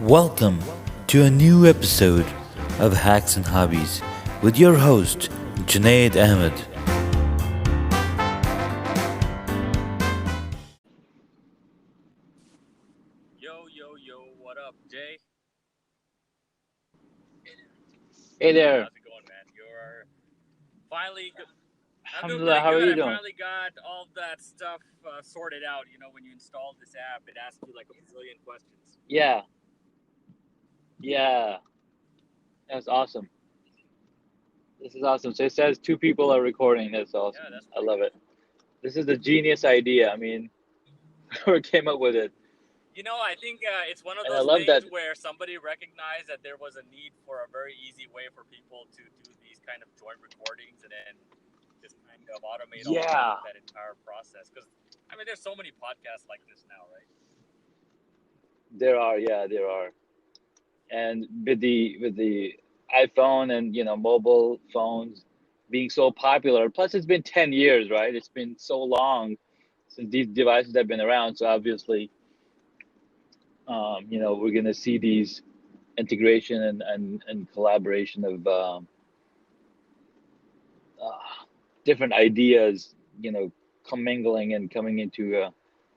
Welcome to a new episode of Hacks and Hobbies with your host, Junaid Ahmed. Yo, what up, Jay? Hey there. How's it going, man? You're finally. I'm doing Alhamdulillah, pretty how are good. you I doing? finally got all that stuff sorted out. You know, when you install this app, it asks you like a bazillion questions. Yeah, yeah, that's awesome. This is awesome. So it says two people are recording. That's Yeah, awesome. that's I pretty love good. it. This is a genius idea. I mean, whoever came up with it. You know, I think it's one of And I those love that. things where somebody recognized that there was a need for a very easy way for people to do these kind of joint recordings and then just kind of automate all Yeah, that entire process. Because I mean, there's so many podcasts like this now, right? there are. And with the iPhone and mobile phones being so popular, plus it's been 10 years, right? It's been so long since these devices have been around. So obviously, we're gonna see these integration and collaboration of uh, different ideas, commingling and coming into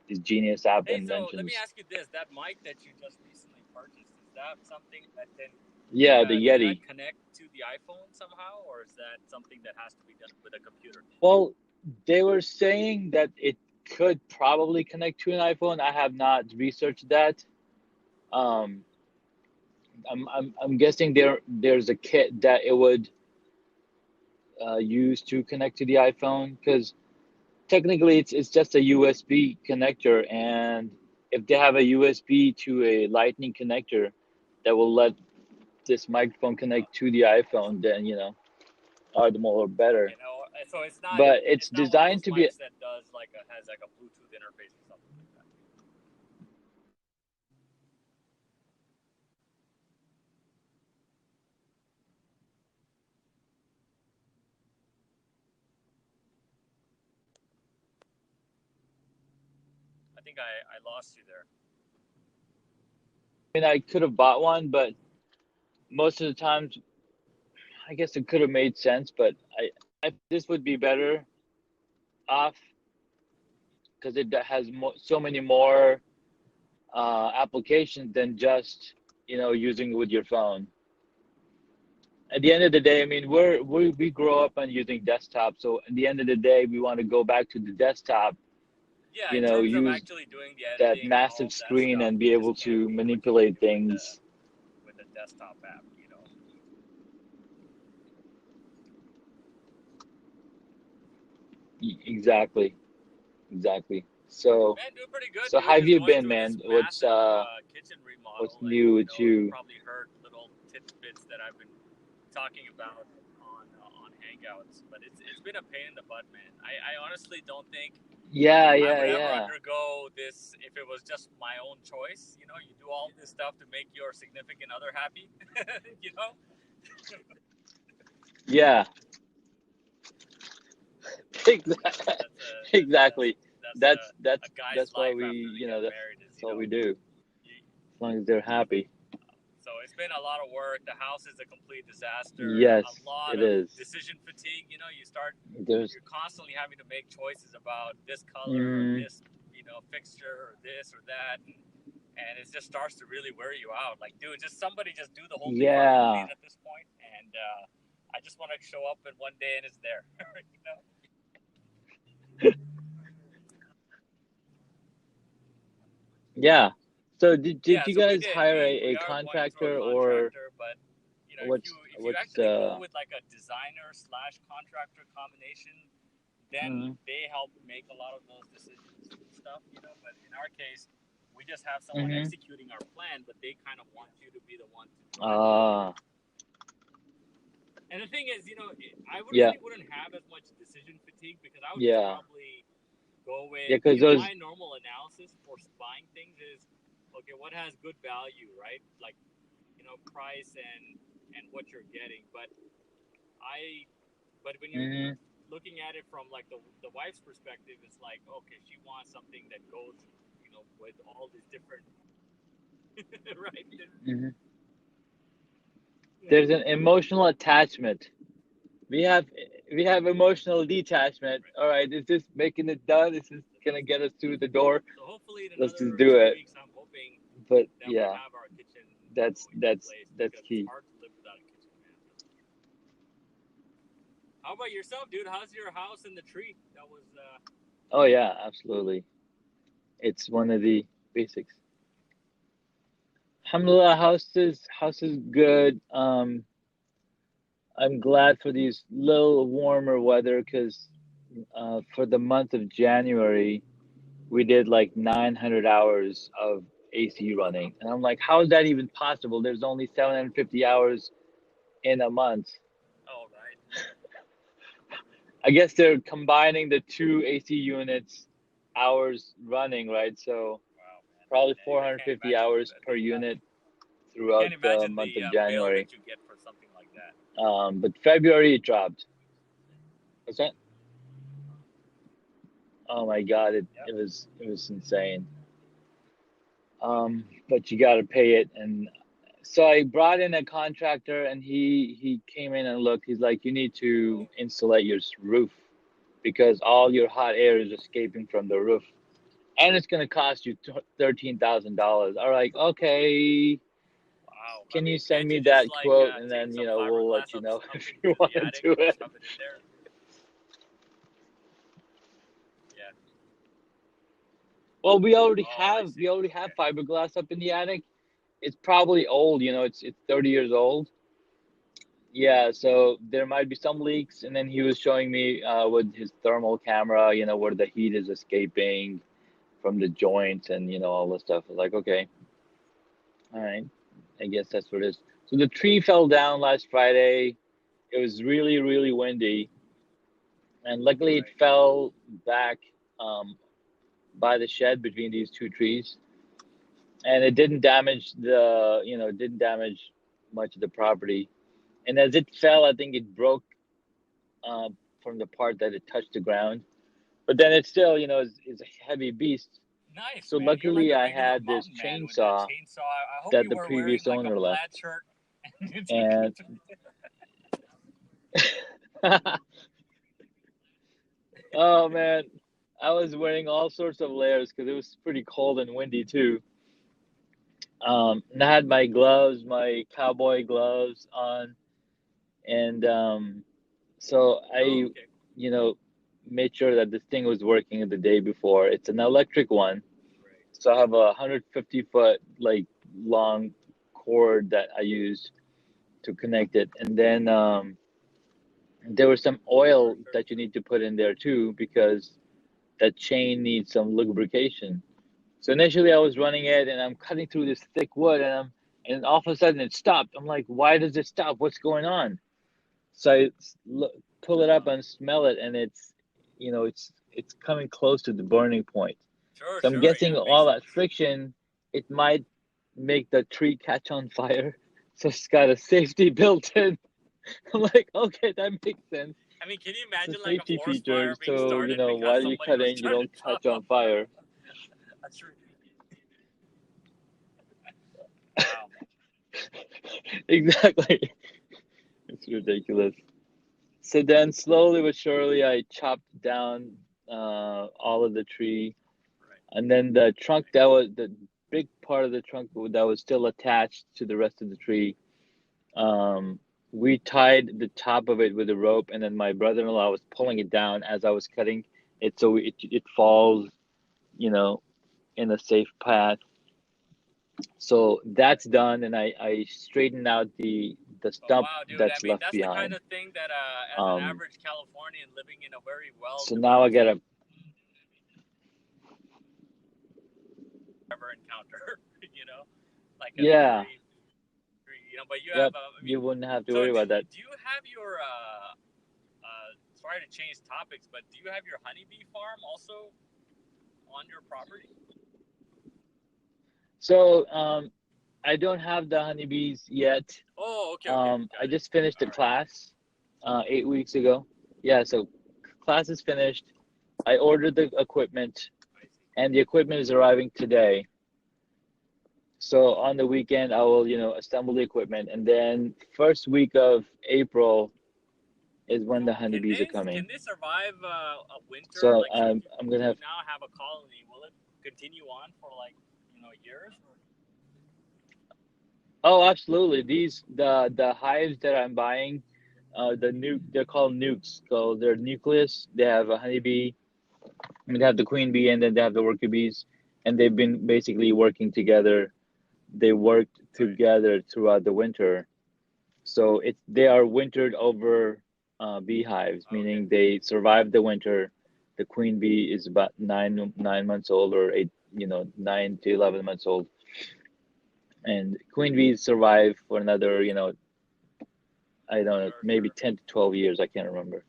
these genius app Hey, so let me inventions. ask you this: that mic that you just recently purchased, is that something that can Yeah, the does that Yeti. connect to the iPhone somehow, or is that something that has to be done with a computer? Well, they were saying that it could probably connect to an iPhone. I have not researched that. Um, I'm guessing there's a kit that it would use to connect to the iPhone because technically it's just a USB connector, and if they have a USB to a Lightning connector that will let this microphone Uh, connect to the iPhone, then are the more better. you know, so But it's it's not one of designed those to be. mics that does like a has like a Bluetooth interface or something like that. I think I lost you there. I mean, I could have bought one, but most of the times, I guess it could have made sense. But I this would be better off because it has so many more applications than just using with your phone. At the end of the day, I mean, we grow up on using desktop, so at the end of the day, we want to go back to the desktop, Yeah, in terms of use actually doing the that editing and all massive of that screen stuff, and you be just able can't to do what you can manipulate do things. with a desktop app. You know. Exactly, exactly. So, Man, doing pretty good, so dude. how have Just you going been, through this man? massive kitchen What's remodel, and new you with know, you you? probably heard little tidbits that I've been talking about on Hangouts. But it's been a pain in the butt, man. I honestly don't think Yeah, I yeah, would ever yeah. undergo this if it was just my own choice. You know, you do all this stuff to make your significant other happy. You know, Yeah, that's a exactly. that's That's a guy's that's why life we, after they get married. Is that's you all know, we do. you, As long as they're happy. So it's been a lot of work. The house is a complete disaster. A Yes, lot it of is. decision fatigue. You know, There's, you're constantly having to make choices about this color or mm, this, you know, fixture or this or that, and it just starts to really wear you out. Like, dude, just somebody just do the whole thing for me, yeah, please, at this point. And I just want to show up and one day and it's there. You know? yeah. So did Yeah. you So we guys did. hire We a are going through a contractor, or contractor, but you know, if you what's actually go with like a designer slash contractor combination, then mm, they help make a lot of those decisions and stuff, you know. But in our case, we just have someone mm-hmm. executing our plan, but they kind of want you to be the one to drive it, you Ah, know. And the thing is, you know, yeah, really wouldn't have as much decision fatigue because I would just yeah, probably go yeah, with, because you know, those my normal analysis for buying things is, okay, what has good value, right? Like, you know, price and what you're getting. I, but when you're mm-hmm. looking at it from like the wife's perspective, it's like, okay, she wants something that goes, you know, with all these different right? Hmm. Yeah. There's an emotional attachment. We have we have emotional detachment. Right. All right, is this making it done? Is this So gonna this, get us through the door? so hopefully in Let's just another do two it. weeks, I'm hoping But that we yeah, have our kitchen, that's in that's place that's because it's key. hard to live without a kitchen, man. How about yourself, dude? How's your house and the tree? That was Oh yeah, absolutely. It's one of the basics. Alhamdulillah, house is good. I'm glad for these little warmer weather because for the month of January we did like 900 hours of AC running, and I'm like, how is that even possible? There's only 750 hours in a month. oh right. I guess they're combining the two AC units hours running, right? So Wow, man. probably I can't 450 imagine hours per unit I throughout can't the imagine month the of bill January. that you get for something like that. But February it dropped. What's that? Oh my God, Yep. it was insane. But you got to pay it, and so I brought in a contractor, and he came in and looked. He's like, you need to Oh, insulate your roof because all your hot air is escaping from the roof, and it's gonna cost you $13,000. All right, okay. wow. I Can you mean, send can't me you just that like quote, and take then some we'll let fiberglass you up know up if you into want the to attic do and it. shove it in there? Yeah. Well, Oh, I we see. already have Okay. fiberglass up in the attic. It's probably old, it's 30 years old. Yeah, so there might be some leaks, and then he was showing me with his thermal camera, where the heat is escaping from the joints and all this stuff. I was like, okay, all right, I guess that's what it is. So the tree fell down last Friday. It was really, really windy, and luckily it Right. fell back by the shed between these two trees, and it didn't damage it didn't damage much of the property. And as it fell, I think it broke from the part that it touched the ground. But then it's still, is a heavy beast. Nice, So man. You're like luckily, a I regular had this mountain man with that chainsaw chainsaw. I hope that you the were wearing previous like a owner left. plaid shirt and you took And it to. oh man, I was wearing all sorts of layers because it was pretty cold and windy too. And I had my gloves, my cowboy gloves on, and so Oh, I, okay. you know, made sure that this thing was working the day before. It's an electric one. Right. So I have a 150-foot like long cord that I used to connect it, and then there was some Sure, oil sure. that you need to put in there too because that chain needs some lubrication. So initially I was running it, and I'm cutting through this thick wood, and all of a sudden it stopped. I'm like, why does it stop? What's going on? So I pull it up and smell it, and it's coming close to the burning point. Sure, So I'm sure. guessing Yeah, makes all that sense. friction, it might make the tree catch on fire. So it's got a safety built in. I'm like, okay, that makes sense. I mean, can you It's a imagine like a safety forest feature. fire being So, started because while you're somebody was cutting, you trying to don't chop catch on off fire. a tree? Wow, man. Exactly. It's ridiculous. So then slowly but surely I chopped down all of the tree. Right. And then the trunk that was the big part of the trunk that was still attached to the rest of the tree. Um, we tied the top of it with a rope, and then my brother-in-law was pulling it down as I was cutting it, so it falls, you know, in a safe path. So that's done, and I straightened out the But stump wow, dude. I that's mean, left that's the kind behind. of thing that, as an Um, average Californian living in a very so now I well-developed gotta, city, ever encounter. You know, like a yeah, very, But you have, yep, I mean, you wouldn't have to so worry about that. do you have your sorry to change topics, but do you have your honeybee farm also on your property? So I don't have the honeybees yet. Oh, okay, okay, I got it. just finished the All right, class 8 weeks ago. Yeah, so class is finished. I ordered the equipment, I see. and the equipment is arriving today. So on the weekend, I will, assemble the equipment, and then first week of April is when the So honeybees are coming. can they survive a winter? So Like, so I'm gonna you have. now have a colony. Will it continue on for like years? Or? Oh, absolutely. The hives that I'm buying, they're called nukes. So they're nucleus. They have a honeybee, and they have the queen bee, and then they have the worker bees, and they've been basically working together. They worked Right. together throughout the winter. So they are wintered over beehives, Okay. meaning they survive the winter. The queen bee is about 9 months old, or 8, 9 to 11 months old, and queen bees survive for another, I don't know, Sure. maybe Sure. 10 to 12 years. I can't remember.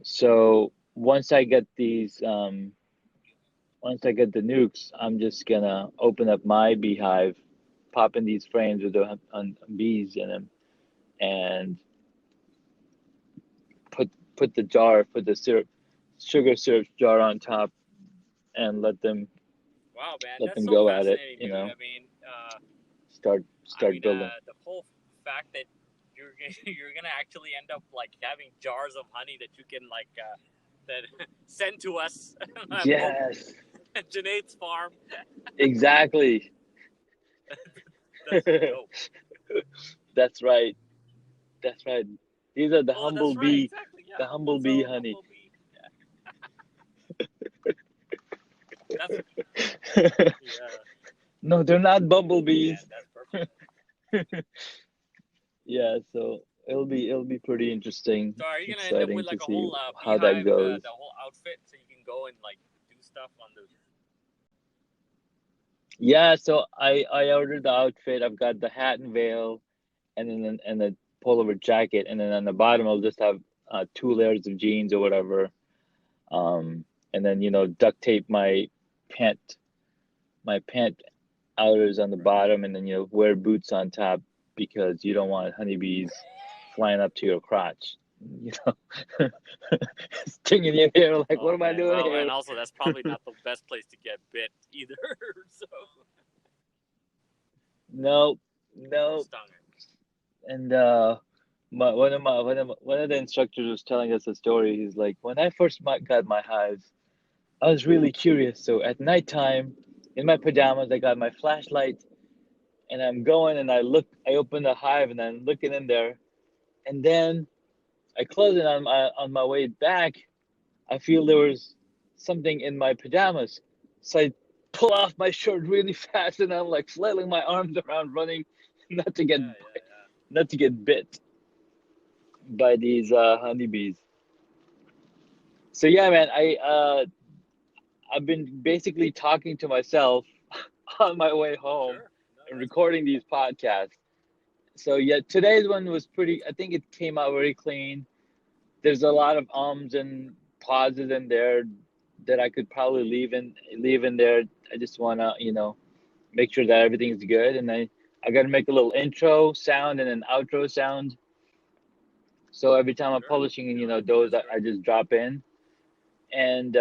So once I get the nukes, I'm just gonna open up my beehive, pop in these frames with the bees in them, and put the sugar syrup jar on top, and Wow, man, let that's them so go at it. fascinating, dude. Start building. The whole fact that you're gonna actually end up like having jars of honey that you can like that send to us at Yes, Junaid's farm. exactly. That's dope. That's right. That's right. These are Oh, that's right. Exactly. Yeah. the That's humblebee a honey. bumblebee. That's yeah. No, they're not Man, bumblebees. that's perfect. Yeah, so it'll be pretty interesting, So, are you gonna end up exciting with to like a see whole how that beehive, goes. the whole outfit, so you can go and like do stuff on the? Yeah, so I ordered the outfit. I've got the hat and veil, and the pullover jacket, and then on the bottom I'll just have 2 layers of jeans or whatever. And then duct tape pant my pant outers on the Right. bottom, and then wear boots on top, because you don't want honeybees flying up to your crotch. You know, stinging your hair like, what Oh am I man. doing Well, here? and also that's probably not the best place to get bit either. So No, or no. stung. And one of the instructors was telling us a story. He's like, when I first got my hives, I was really curious. So at nighttime, in my pajamas, I got my flashlight, and I'm going, and I open the hive, and I'm looking in there, and then I close it on my way back. I feel there was something in my pajamas, so I pull off my shirt really fast, and I'm like flailing my arms around, running, not to get Yeah, yeah, yeah. not to get bit by these honeybees. So yeah, man, I've been basically talking to myself on my way home Sure. No, and that's cool. recording these podcasts. So yeah, today's one was pretty. I think it came out very clean. There's a lot of ums and pauses in there that I could probably leave in there. I just wanna, make sure that everything's good, and I gotta make a little intro sound and an outro sound. So every time I'm Sure. publishing, and No, I think those that's I great. just drop in, and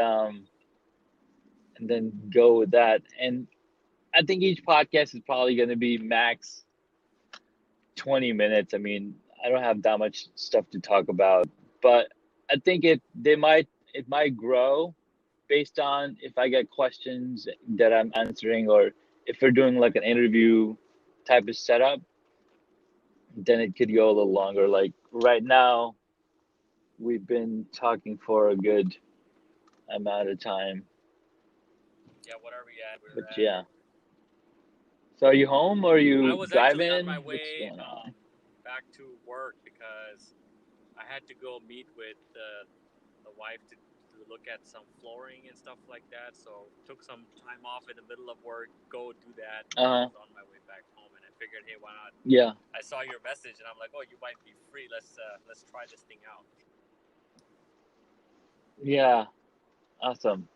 then go with that. And I think each podcast is probably gonna be max 20 minutes. I mean, I don't have that much stuff to talk about, but I think it might grow based on if I get questions that I'm answering, or if we're doing like an interview type of setup, then it could go a little longer. Like right now, we've been talking for a good amount of time. Yeah. What are we at? We're But at. yeah. So are you home, or are I you was actually on my driving? What's way going on? back to work because I had to go meet with the wife to look at some flooring and stuff like that. So took some time off in the middle of work, go do that, and then Uh-huh. was on my way back home. And I figured, hey, why not? Yeah. I saw your message, and I'm like, oh, you might be free. Let's try this thing out. Yeah. Awesome.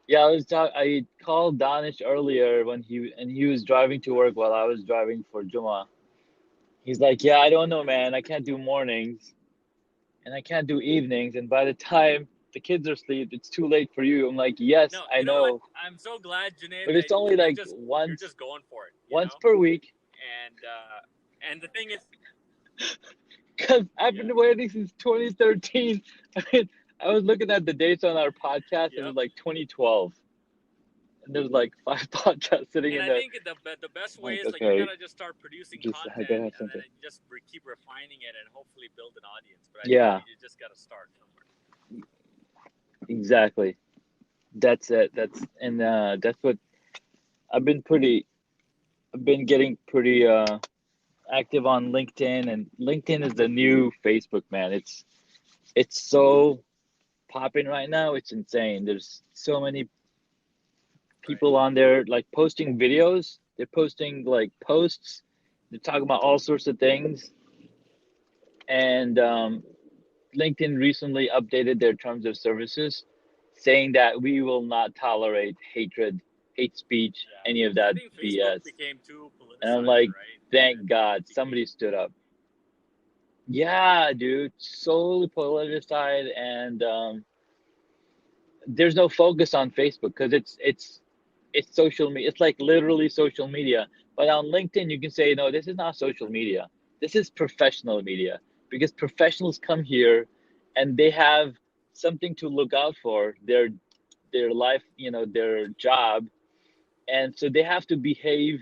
Yeah, I called Danish earlier when he was driving to work while I was driving for Juma. He's like, "Yeah, I don't know, man. I can't do mornings, and I can't do evenings." And by the time the kids are asleep. It's too late for you. I'm like, yes, No, I you know what? know, I'm so glad, Janae, but it's that only you're like just you're once just going for it, you once know. per week. And the thing is, Because I've yeah, been waiting since 2013. I mean, I was looking at the dates on our podcast. It yep. was like 2012, and there's like 5 podcasts sitting And in I there. think the best I'm way like, is like you okay, gotta just start producing just I gotta content, have and then something. you just keep refining it and hopefully build an audience. But I think Yeah, you just gotta start somewhere. exactly. That's it. That's what I've been pretty. I've been getting pretty active on LinkedIn, and LinkedIn is the new Facebook, man. It's so popping right now. It's insane. There's so many Right. people on there like posting videos. They're posting like posts. They're talking about all sorts of things. And LinkedIn recently updated their terms of services, saying that we will not tolerate hatred, hate speech, Yeah. any of I that think Facebook BS. became too And I'm politicized, like, right? thank And God it became somebody stood up. Yeah, dude, solely politicized, and there's no focus on Facebook because it's social media. It's like literally social media. But on LinkedIn, you can say, no, this is not social media. This is professional media because professionals come here and they have something to look out for their life, their job, and so they have to behave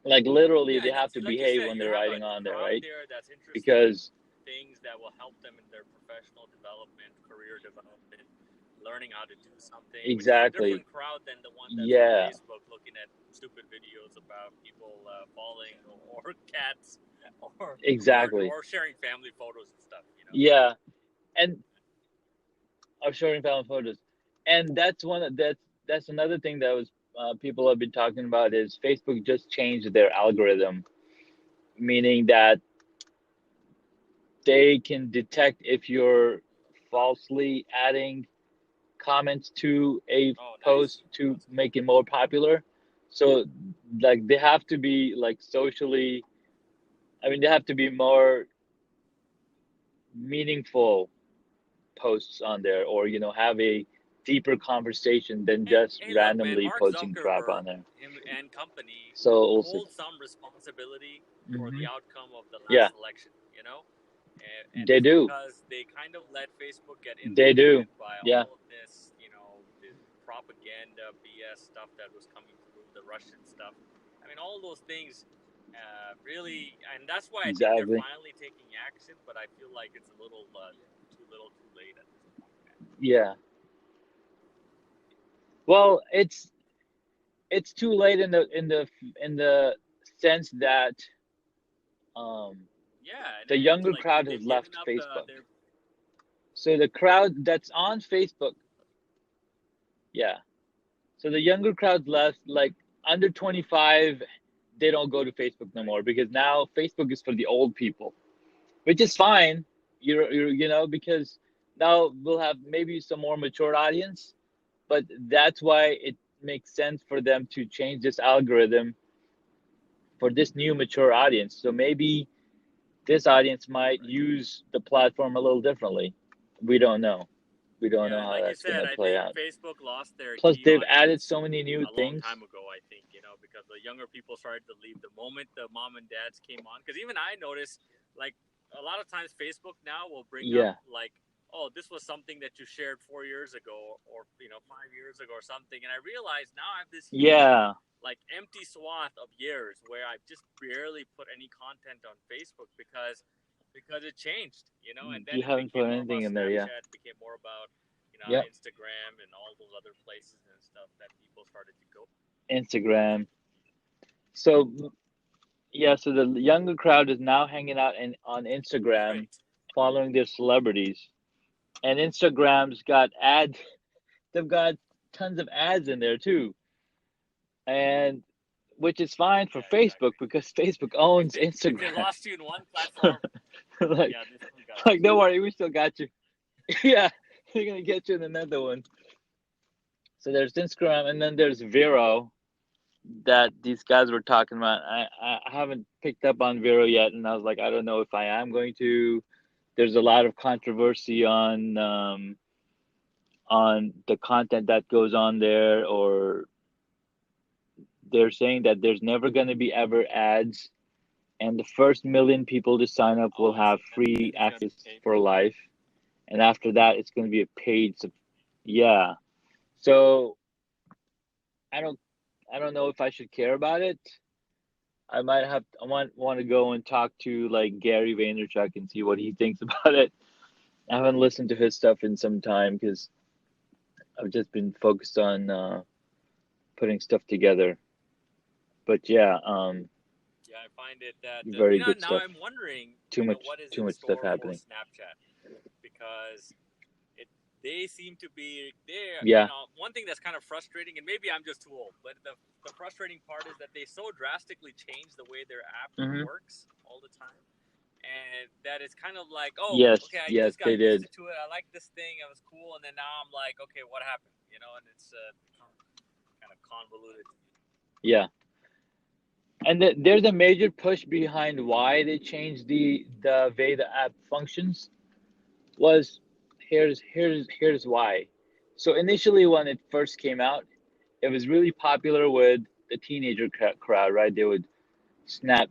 like literally yeah, they and have it's to like you behave said, when you they're have a writing on there, crowd right? there that's interested in Because things that will help them in their professional development, career development, learning how to do something, which is a exactly, different crowd than the one that's on yeah, Facebook looking at stupid videos about people falling or cats or, exactly, or sharing family photos and stuff, you know? yeah, and of showing family photos, and that's another thing that was people have been talking about is Facebook just changed their algorithm, meaning that they can detect if you're falsely adding comments to a Oh, nice. post to That's cool. make it more popular. So like they have to be like socially, I mean they have to be more meaningful posts on there, or have a deeper conversation than And just hey, look, man, randomly Mark posting crap Zuckerberg, on there. him and company So we'll see. hold some responsibility for the Hmm. outcome of the Yeah, last election, you know? And they it's do. because they kind of let Facebook get They do. infiltrated by Yeah, all of this, the propaganda BS stuff that was coming through, the Russian stuff. I mean, all those things really, and that's why I think they're exactly. finally taking action. But I feel like it's a little too little, too late at this point, man. Yeah. Well, it's too late in the sense that um Yeah, the and it's younger like crowd has they've given left up Facebook. their So the crowd that's on Facebook, yeah. So the younger crowd left, like under 25, they don't go to Facebook no right. more because now Facebook is for the old people, which is fine. Because now we'll have maybe some more mature audience, but that's why it makes sense for them to change this algorithm for this new mature audience. So maybe this audience might Right. use the platform a little differently. We don't know. We don't Yeah, know and how like you that's said, gonna I play think out. Facebook lost their Plus, key they've added audience so many new a long things. time ago, I think, because the younger people started to leave the moment the mom and dads came on. Because even I noticed, like, a lot of times Facebook now will bring up, Yeah, like, oh, this was something that you shared 4 years ago or, 5 years ago or something. And I realized now I have this huge, yeah. like, empty swath of years where I've just barely put any content on Facebook because it changed, and then You it haven't became put more about anything in there, yeah. Snapchat, became more about Yeah, Instagram and all those other places and stuff that people started to go. Instagram. So yeah, so the younger crowd is now hanging out on Instagram, Right. following their celebrities, and Instagram's got ads. They've got tons of ads in there too, and which is fine for Yeah, Facebook exactly. because Facebook If owns they Instagram. lost you in one platform, like, yeah, they still got like, you. don't worry, we still got you. Yeah, they're gonna get you in another one. So there's Instagram, and then there's Vero that these guys were talking about. I haven't picked up on Vero yet, and I was like, I don't know if I am going to. There's a lot of controversy on on the content that goes on there, or they're saying that there's never going to be ever ads, and the first million people to sign up will have free access for life, and after that it's going to be a paid yeah. So I don't know if I should care about it. I want to go and talk to like Gary Vaynerchuk and see what he thinks about it. I haven't listened to his stuff in some time because I've just been focused on putting stuff together. But yeah, Yeah, I find it that very good now stuff. I'm wondering Too much stuff for happening. Snapchat, because they seem to be there. Yeah. One thing that's kind of frustrating, and maybe I'm just too old, but the frustrating part is that they so drastically change the way their app works all the time, and that it's kind of like, oh, yes, okay, I yes, just got they used did. to it. I like this thing. It was cool, and then now I'm like, okay, what happened? And it's kind of convoluted. Yeah. And there's a major push behind why they changed the way the app functions. Was here's why. So initially, when it first came out, it was really popular with the teenager crowd, right? They would snap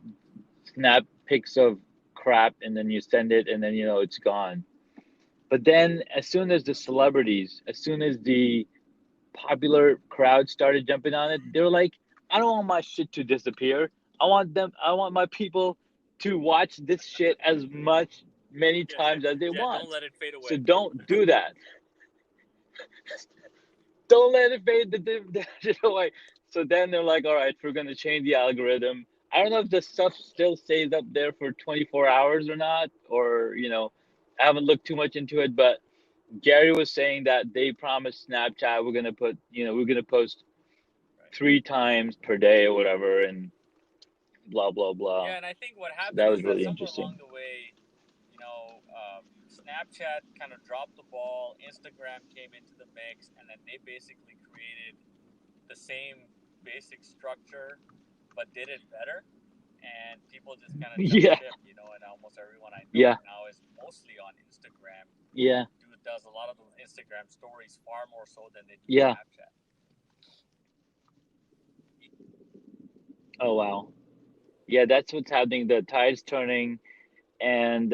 pics of crap, and then you send it, and then it's gone. But then, as soon as the celebrities, as soon as the popular crowd started jumping on it, they were like, I don't want my shit to disappear. I want my people to watch this shit as many times as they want. Don't let it fade away. So don't do that. Don't let it fade away. So then they're like, all right, we're going to change the algorithm. I don't know if the stuff still stays up there for 24 hours or not, or, I haven't looked too much into it, but Gary was saying that they promised Snapchat we're going to post 3 times per day or whatever, and blah, blah, blah. Yeah, and I think what happened that was is really that somewhere interesting. along the way, Snapchat kind of dropped the ball. Instagram came into the mix, and then they basically created the same basic structure, but did it better. And people just kind of jumped ship, and almost everyone I know now is mostly on Instagram. Yeah. Dude does a lot of those Instagram stories far more so than they do Snapchat. Oh, wow. Yeah, that's what's happening. The tide's turning, and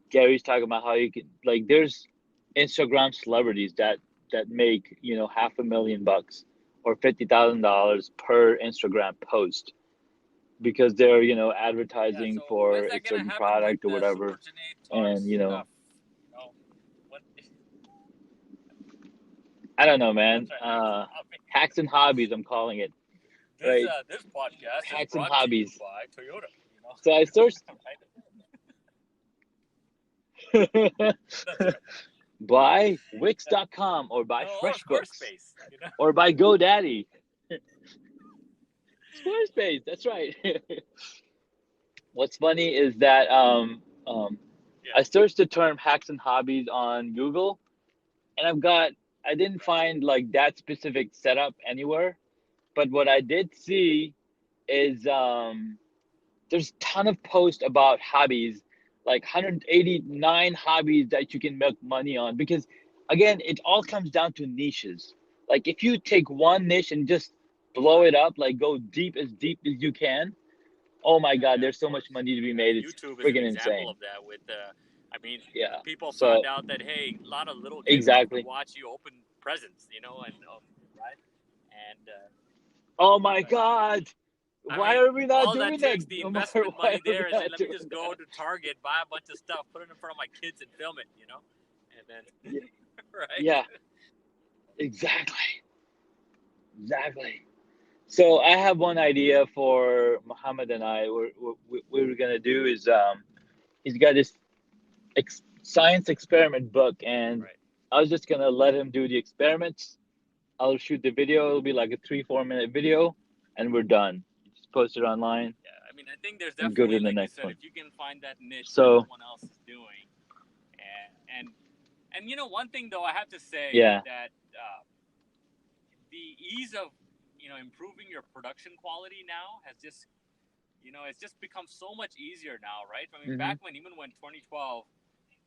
Gary's talking about how you can, like, there's Instagram celebrities that make $500,000 or $50,000 per Instagram post because they're advertising for a certain product or whatever, and I don't know, man. Hacks and hobbies, I'm calling it. Right. This podcast Hacks is and brought hobbies to you by Toyota. So I searched. Buy Wix.com or buy FreshBooks or buy GoDaddy. Squarespace, that's right. What's funny is that I searched the term hacks and hobbies on Google, and I didn't find like that specific setup anywhere. But what I did see is there's a ton of posts about hobbies, like 189 hobbies that you can make money on. Because again, it all comes down to niches. Like if you take one niche and just blow it up, like go deep as you can, oh my God, there's so much money to be made. It's YouTube freaking is an example insane. of that. With Yeah, people found out that hey, a lot of little kids exactly watch you open presents, and right, and oh my God. Why are we not doing that? All that takes the investment money there is let me just go to Target, buy a bunch of stuff, put it in front of my kids, and film it, and then right? Yeah, exactly. So I have one idea for Muhammad and I. What we're gonna do is he's got this science experiment book, and I was just gonna let him do the experiments. I'll shoot the video. It'll be like a 3-4 minute video, and we're done. Just post it online. Yeah, I mean, I think there's definitely, go to the like next you said, one. if you can find that niche that no one else is doing, and one thing though I have to say that the ease of improving your production quality now has just it's just become so much easier now, right? I mean, back when 2012,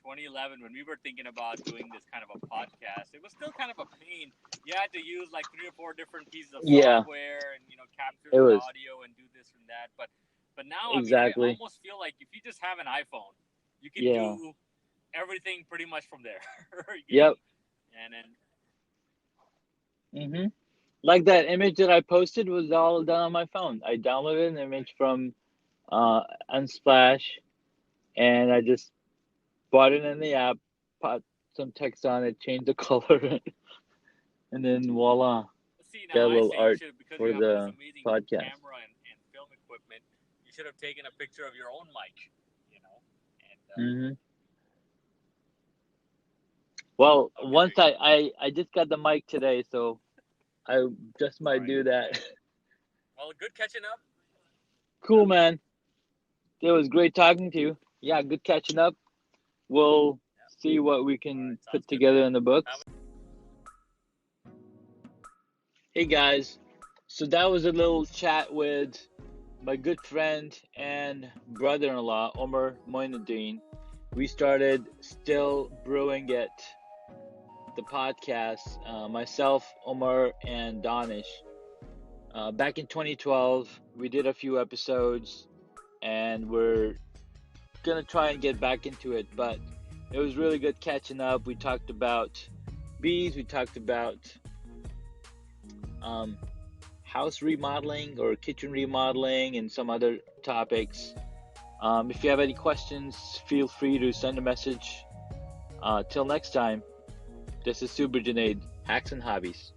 2011, when we were thinking about doing this kind of a podcast, it was still kind of a pain. You had to use like 3 or 4 different pieces of Yeah, software and capture it the was audio and do this and that. But now, I mean, I exactly. almost feel like if you just have an iPhone, you can Yeah. do everything pretty much from there. Yep. And then Mhm. Like that image that I posted was all done on my phone. I downloaded an image from Unsplash, and I just brought it in the app, put some text on it, changed the color, and then voila, see, got now a I little say you art should, because you for have this the amazing podcast. camera and film equipment, you should have taken a picture of your own mic, and Mhm. Well, okay, there once you go. I just got the mic today, so I just All might right. do that. Okay. Well, good catching up. Cool, man. It was great talking to you. Yeah, good catching up. We'll Yeah. see what we All right. can Sounds put good, together man. in the Have books. Hey guys, so that was a little chat with my good friend and brother-in-law, Omar Moinuddin. We started Still Brewing It, the podcast, myself, Omar, and Danish. Back in 2012, we did a few episodes, and we're gonna try and get back into it, but it was really good catching up. We talked about bees, we talked about um, house remodeling or kitchen remodeling, and some other topics. If you have any questions, feel free to send a message. Till next time, this is Super Junaid, Hacks and Hobbies.